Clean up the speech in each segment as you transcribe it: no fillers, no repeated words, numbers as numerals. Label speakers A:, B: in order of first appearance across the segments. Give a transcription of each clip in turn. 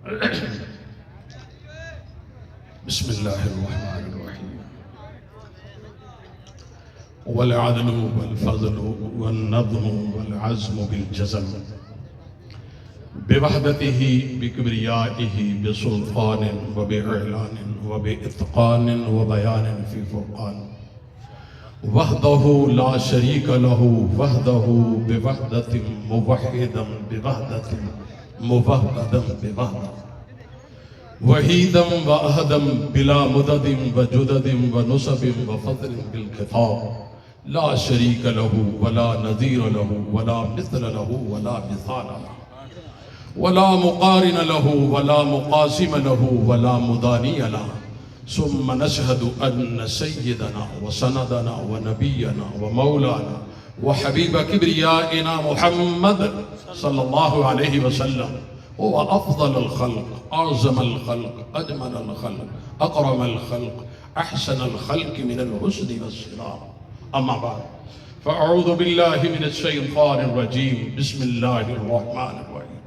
A: بسم اللہ الرحمن الرحیم والعدل والفضل والنظم والعزم بالجزم بوحدته بكبريائه بسلطان وبإعلان وبإتقان وبيان في فرقان وحده لا شريك له وحده بوحدة موحدا بوحدة موحدا بوحدة وحيدا وأحدا بلا مدد وجدد ونسب وفضل بالكتاب لا شريك له ولا نظير له ولا مثل له ولا مثال له ولا مقارن له ولا مقاسم له ولا مداني له ثم نشهد أن سيدنا وسندنا ونبينا ومولانا وحبيب كبريائنا محمد صلى الله عليه وسلم هو أفضل الخلق أعظم الخلق أجمل الخلق أكرم الخلق أحسن الخلق من الحسن والصلاح. أما بعد فأعوذ بالله من الشيطان الرجيم. بسم الله الرحمن الرحيم.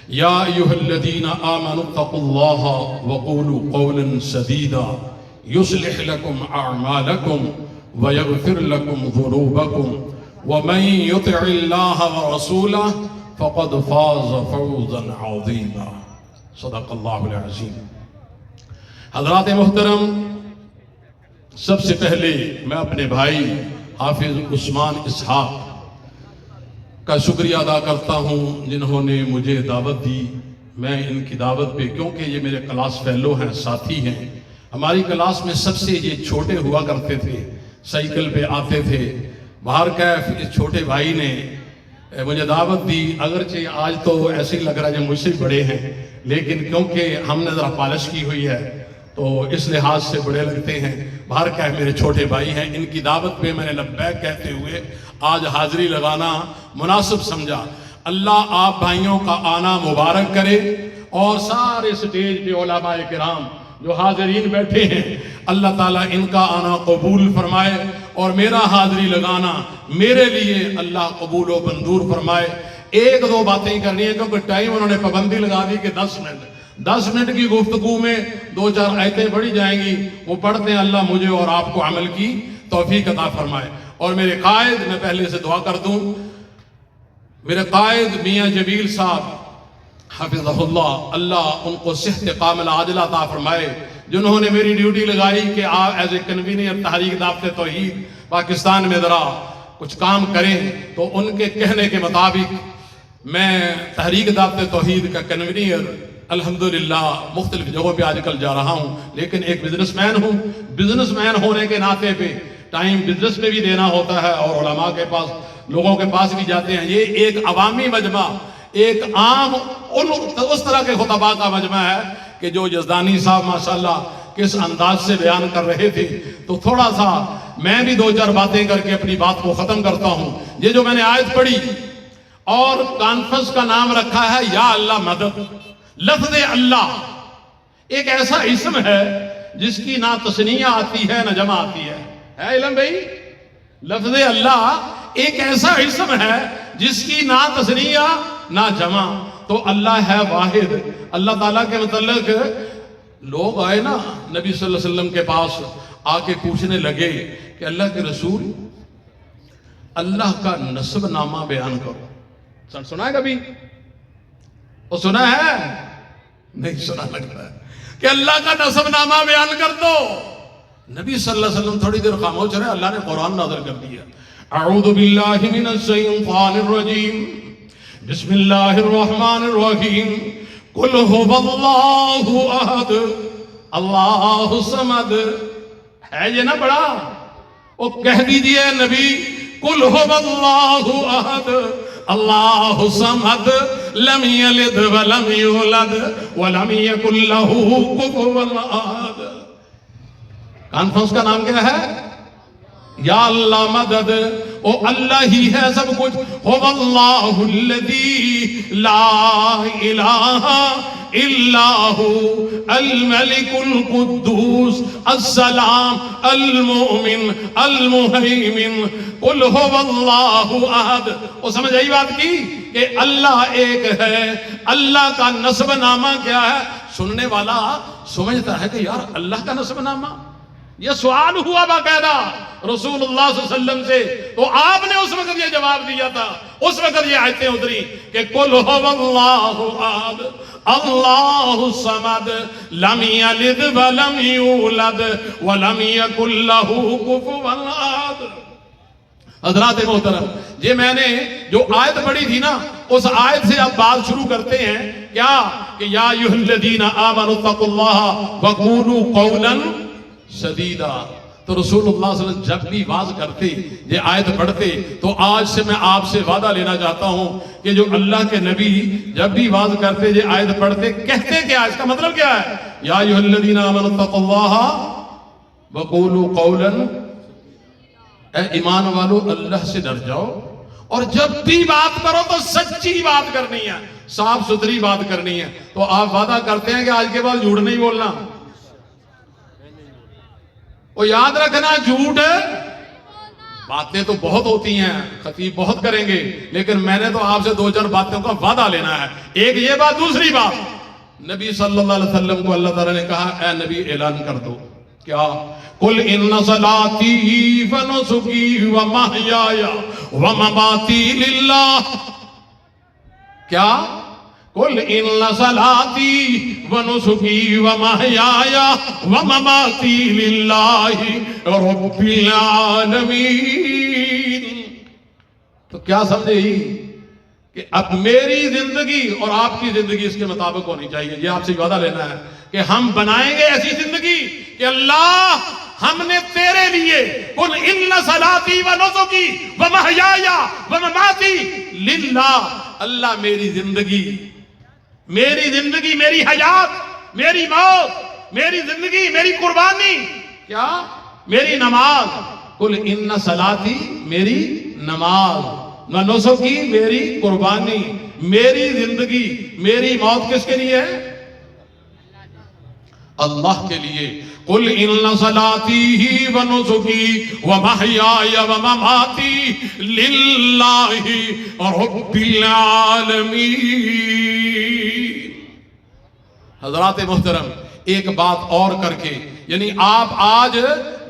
A: يا أيها الذين آمنوا اتقوا الله وقولوا قولا سديدا يصلح لكم أعمالكم ويغفر لكم ذنوبكم ومن يطع الله ورسوله فقد فاز فوزا عظيما. صدق اللہ العظیم. حضرات محترم، سب سے پہلے میں اپنے بھائی حافظ عثمان اسحاق کا شکریہ ادا کرتا ہوں جنہوں نے مجھے دعوت دی. میں ان کی دعوت پہ، کیونکہ یہ میرے کلاس فیلو ہیں، ساتھی ہیں، ہماری کلاس میں سب سے یہ چھوٹے ہوا کرتے تھے، سائیکل پہ آتے تھے. باہر کیف اس چھوٹے بھائی نے مجھے دعوت دی. اگرچہ آج تو ایسے ہی لگ رہا ہے جو مجھ سے بڑے ہیں، لیکن کیونکہ ہم نے ذرا پالش کی ہوئی ہے تو اس لحاظ سے بڑے لگتے ہیں. باہر کیا میرے چھوٹے بھائی ہیں. ان کی دعوت پہ میں نے لبیک کہتے ہوئے آج حاضری لگانا مناسب سمجھا. اللہ آپ بھائیوں کا آنا مبارک کرے اور سارے سٹیج پہ علماء کرام جو حاضرین بیٹھے ہیں، اللہ تعالیٰ ان کا آنا قبول فرمائے اور میرا حاضری لگانا میرے لیے اللہ قبول و منظور فرمائے. ایک دو باتیں کرنی ہے کیونکہ ٹائم انہوں نے پابندی لگا دی کہ 10 منٹ کی گفتگو میں 2-4 آیتیں پڑھی جائیں گی. وہ پڑھتے ہیں. اللہ مجھے اور آپ کو عمل کی توفیق عطا فرمائے. اور میرے قائد، میں پہلے سے دعا کر دوں، میرے قائد میاں جبیل صاحب حفظہ اللہ، اللہ ان کو صحت کاملہ عاجلہ عطا فرمائے، جنہوں نے میری ڈیوٹی لگائی کہ آپ ایز اے کنوینر تحریک دعوت توحید پاکستان میں ذرا کچھ کام کریں. تو ان کے کہنے کے مطابق میں تحریک دعوت توحید کا کنوینر الحمدللہ مختلف جگہوں پہ آج کل جا رہا ہوں، لیکن ایک بزنس مین ہوں. بزنس مین ہونے کے ناطے پہ ٹائم بزنس میں بھی دینا ہوتا ہے اور علماء کے پاس، لوگوں کے پاس بھی جاتے ہیں. یہ ایک عوامی مجمع، ایک عام اس طرح کے خطباء کا مجمع ہے کہ جو یزدانی صاحب ماشاءاللہ کس انداز سے بیان کر رہے تھے. تو تھوڑا سا میں بھی 2-4 باتیں کر کے اپنی بات کو ختم کرتا ہوں. یہ جو میں نے آیت پڑھی اور کانفرنس کا نام رکھا ہے یا اللہ مدد. لفظ اللہ ایک ایسا اسم ہے جس کی نہ تثنیہ آتی ہے نہ جمع آتی ہے علم بھائی. لفظ اللہ ایک ایسا اسم ہے جس کی نہ تثنیہ نہ جمع. تو اللہ ہے واحد. اللہ تعالیٰ کے متعلق لوگ آئے نا نبی صلی اللہ علیہ وسلم کے پاس آ کے پوچھنے لگے کہ اللہ کے رسول اللہ کا نسب نامہ بیان کرو. سنا ہے کبھی؟ وہ سنا ہے؟ نہیں سنا لگتا ہے کہ اللہ کا نسب نامہ بیان کر دو. نبی صلی اللہ علیہ وسلم تھوڑی دیر خاموش رہے. اللہ نے قرآن نازل کر دیا. اعوذ باللہ من الشیطان الرجیم. بسم اللہ الرحمن الرحیم. قل هو اللہ احد اللہ الصمد. ہے یہ نہ بڑا؟ وہ کہہ دیجئے نبی، قل هو اللہ احد اللہ الصمد لم یلد ولم یولد ولم یکن له کفوا احد. کانفرنس کا نام کیا ہے؟ یا اللہ مدد. او اللہ ہی ہے سب کچھ. هو اللہ الذی لا الہ الا هو الملک القدوس السلام المؤمن المہیمن. قل هو اللہ احد. وہ سمجھ آئی بات کی کہ اللہ ایک ہے، اللہ کا نسب نامہ کیا ہے؟ سننے والا سمجھتا ہے کہ یار اللہ کا نسب نامہ، یہ سوال ہوا باقاعدہ رسول اللہ صلی اللہ علیہ وسلم سے، تو آپ نے اس وقت یہ جواب دیا تھا، اس وقت یہ آیتیں اتری کہ قل هو اللہ احد اللہ الصمد لم یلد ولم یولد ولم یکن لہ کفوا احد۔ حضرات محترم، یہ میں نے جو آیت پڑھی تھی نا، اس آیت سے اب بات شروع کرتے ہیں کیا کہ یا ایھا الذین آمنوا اتقوا اللہ وقولوا قولا سدیدا۔ تو رسول اللہ صلی اللہ علیہ وسلم جب بھی واز کرتے، یہ آیت پڑھتے، تو آج سے میں آپ سے وعدہ لینا چاہتا ہوں کہ جو اللہ کے نبی جب بھی واز کرتے، یہ آیت پڑھتے، کہتے کیا؟ اس کا مطلب کیا ہے؟ یا ایھا الذین آمنوا اتقوا اللہ وقولوا قولا، اے ایمان والو اللہ سے ڈر جاؤ، اور جب بھی بات کرو تو سچی بات کرنی ہے، صاف ستھری بات کرنی ہے۔ تو آپ وعدہ کرتے ہیں کہ آج کے بعد جھوٹ نہیں بولنا، وہ یاد رکھنا جھوٹ باتیں تو بہت ہوتی ہیں، خطیب بہت کریں گے، لیکن میں نے تو آپ سے دو چار باتوں کا وعدہ لینا ہے۔ ایک یہ بات، دوسری بات، نبی صلی اللہ علیہ وسلم کو اللہ تعالیٰ نے کہا اے نبی اعلان کر دو، کیا؟ قل ان صلاتی ونسکی ومحیای ومماتی للہ، کیا؟ قل ان صلاتی ونسکی ومحیای ومماتی للہ رب العالمین۔ تو کیا سمجھے ہی کہ اب میری زندگی اور آپ کی زندگی اس کے مطابق ہونی چاہیے۔ یہ آپ سے وعدہ لینا ہے کہ ہم بنائیں گے ایسی زندگی کہ اللہ ہم نے تیرے لیے قل ان صلاتی ونسکی ومحیای ومماتی للہ، اللہ میری زندگی، میری حیات، میری موت، میری زندگی، میری قربانی، کیا؟ میری نماز، قل ان صلاتی میری نماز، ونسکی میری قربانی، میری زندگی، میری موت کس کے لیے ہے؟ اللہ کے لیے۔ قل ان صلاتی ونسکی ومحیای ومماتی للہ رب العالمین۔ حضرات محترم، ایک بات اور کر کے، یعنی آپ آج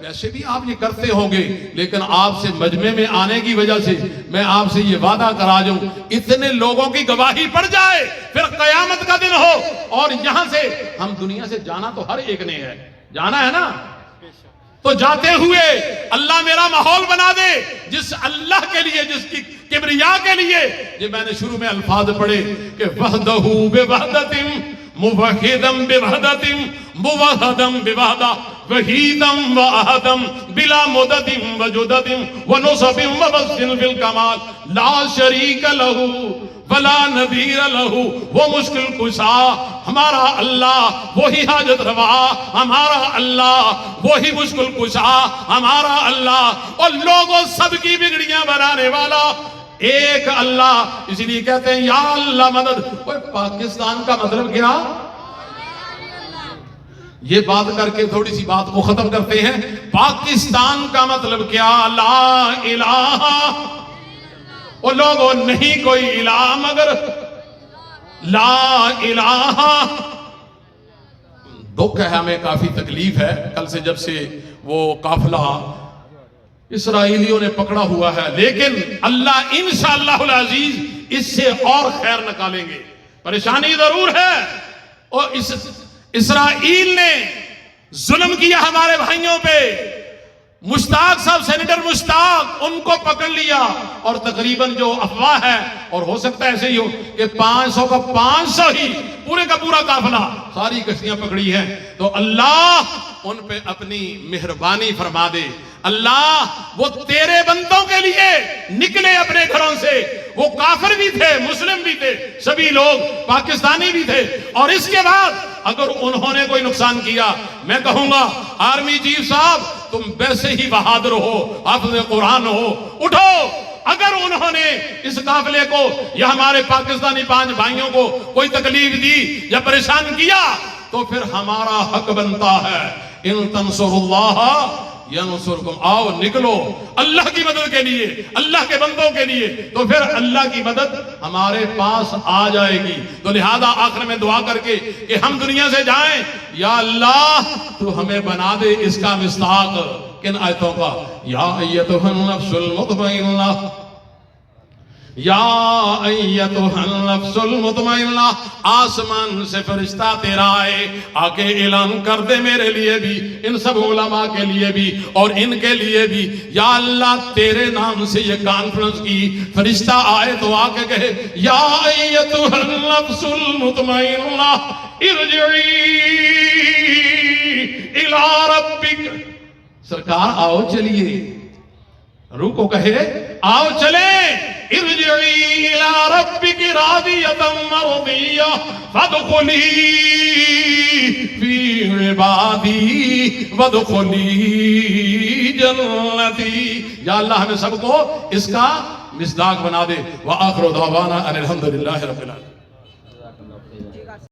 A: ویسے بھی آپ یہ کرتے ہوں گے، لیکن آپ سے مجمع میں آنے کی وجہ سے میں آپ سے یہ وعدہ کرا جاؤں، اتنے لوگوں کی گواہی پڑ جائے، پھر قیامت کا دن ہو اور یہاں سے ہم دنیا سے جانا تو ہر ایک نے ہے، جانا ہے نا، تو جاتے ہوئے اللہ میرا ماحول بنا دے جس اللہ کے لیے، جس کی کبریا کے لیے، یہ میں نے شروع میں الفاظ پڑھے کہ وحدہ بوحدۃ موحدم بوحدتم موحدم بوحدہ وحیدم واحدم بلا مددم وجددم ونصبم وبسن بالکمال لا شریک لہ ولا نظیر لہ، وہ مشکل کشا ہمارا اللہ، وہی حاجت روا ہمارا اللہ، وہی مشکل کشا ہمارا اللہ، اور لوگوں سب کی بگڑیاں بنانے والا ایک اللہ۔ اسی لیے کہتے ہیں یا اللہ مدد۔ پاکستان کا مطلب کیا؟ یہ بات کر کے تھوڑی سی بات کو ختم کرتے ہیں۔ پاکستان کا مطلب کیا؟ لا الہ، وہ لوگوں نہیں کوئی الہ مگر لا الہ۔ دکھ ہے، ہمیں کافی تکلیف ہے، کل سے جب سے وہ قافلہ اسرائیلیوں نے پکڑا ہوا ہے، لیکن اللہ انشاءاللہ العزیز اس سے اور خیر نکالیں گے۔ پریشانی ضرور ہے، اور اسرائیل نے ظلم کیا ہمارے بھائیوں پہ، مشتاق صاحب، سینیٹر مشتاق، ان کو پکڑ لیا، اور تقریباً جو افواہ ہے، اور ہو سکتا ہے ایسے ہی ہو کہ 500 کا 500 ہی پورے کا پورا قافلہ، ساری کشتیاں پکڑی ہیں۔ تو اللہ ان پہ اپنی مہربانی فرما دے۔ اللہ وہ تیرے بندوں کے لیے نکلے اپنے گھروں سے، وہ کافر بھی تھے، مسلم بھی تھے، سبھی لوگ پاکستانی بھی تھے، اور اس کے بعد اگر انہوں نے کوئی نقصان کیا، میں کہوں گا آرمی چیف صاحب تم ویسے ہی بہادر ہو، حافظ قرآن ہو، اٹھو۔ اگر انہوں نے اس قافلے کو یا ہمارے پاکستانی 5 بھائیوں کو کوئی تکلیف دی یا پریشان کیا، تو پھر ہمارا حق بنتا ہے ان تنصر اللہ ینصرکم، آؤ نکلو اللہ کی مدد کے لیے، اللہ کے بندوں کے لیے، تو پھر اللہ کی مدد ہمارے پاس آ جائے گی۔ تو لہذا آخر میں دعا کر کے کہ ہم دنیا سے جائیں، یا اللہ تو ہمیں بنا دے اس کا مصداق کن آیتوں کا؟ یا ایتھا النفس المطمئنہ، یا ایتھا النفس المطمئنہ، آسمان سے فرشتہ تیرا آئے، آ کے اعلان کر دے میرے لیے بھی، ان سب علماء کے لیے بھی اور ان کے لیے بھی، یا اللہ تیرے نام سے یہ کانفرنس کی فرشتہ آئے تو آ کے کہے یا ایتھا النفس المطمئنہ ارجعی الی ربک، سرکار آؤ چلیے، روح کو کہے آؤ چلے، ارجعی الی ربک راضیۃ مرضیہ فادخلی فی عبادی وادخلی جنتی۔ یا اللہ ہمیں سب کو اس کا مصداق بنا دے۔ وآخر دعوانا ان الحمدللہ رب العالمین۔